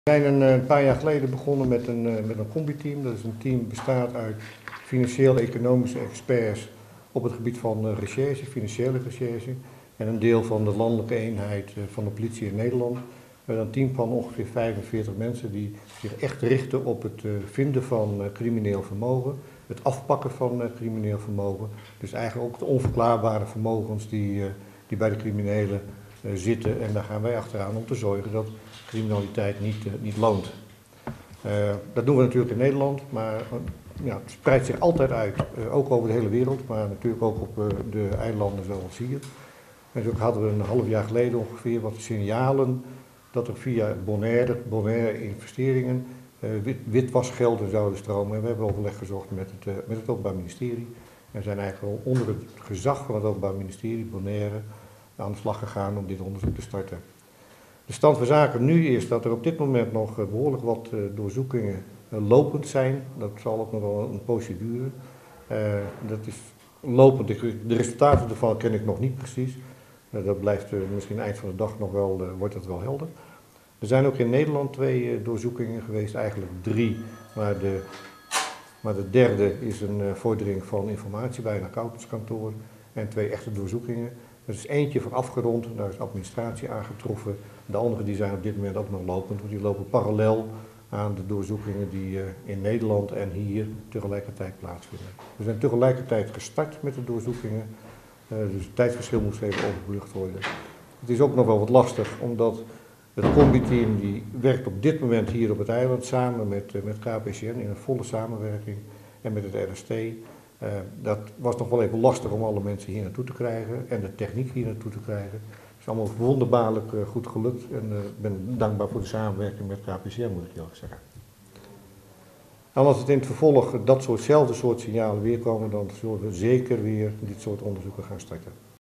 We zijn een paar jaar geleden begonnen met een combi-team. Dat is een team bestaat uit financieel-economische experts op het gebied van recherche, financiële recherche. En een deel van de landelijke eenheid van de politie in Nederland. Met een team van ongeveer 45 mensen die zich echt richten op het vinden van crimineel vermogen. Het afpakken van crimineel vermogen. Dus eigenlijk ook de onverklaarbare vermogens die bij de criminelen zitten. En daar gaan wij achteraan om te zorgen dat criminaliteit niet loont. Dat doen we natuurlijk in Nederland, maar ja, het spreidt zich altijd uit, ook over de hele wereld, maar natuurlijk ook op de eilanden zoals hier. En zo hadden we een half jaar geleden ongeveer wat signalen dat er via Bonaire investeringen witwasgelden zouden stromen. En we hebben overleg gezocht met het Openbaar Ministerie. En zijn eigenlijk al onder het gezag van het Openbaar Ministerie, Bonaire, aan de slag gegaan om dit onderzoek te starten. De stand van zaken nu is dat er op dit moment nog behoorlijk wat doorzoekingen lopend zijn. Dat zal ook nog wel een poosje duren. Dat is lopend. De resultaten ervan ken ik nog niet precies. Dat blijft misschien eind van de dag nog wel, wordt dat wel helder. Er zijn ook in Nederland 2 doorzoekingen geweest, eigenlijk 3. Maar de derde is een vordering van informatie bij een accountantskantoor en 2 echte doorzoekingen. Er is eentje van afgerond, daar is administratie aangetroffen. De andere die zijn op dit moment ook nog lopend, want die lopen parallel aan de doorzoekingen die in Nederland en hier tegelijkertijd plaatsvinden. We zijn tegelijkertijd gestart met de doorzoekingen, dus het tijdverschil moest even overbrugd worden. Het is ook nog wel wat lastig, omdat het combi-team die werkt op dit moment hier op het eiland samen met KPCN in een volle samenwerking en met het RST. Dat was nog wel even lastig om alle mensen hier naartoe te krijgen en de techniek hier naartoe te krijgen. Het is allemaal wonderbaarlijk goed gelukt en ik ben dankbaar voor de samenwerking met KPCN, moet ik eerlijk zeggen. En als het in het vervolg datzelfde soort signalen weer komen, dan zullen we zeker weer dit soort onderzoeken gaan starten.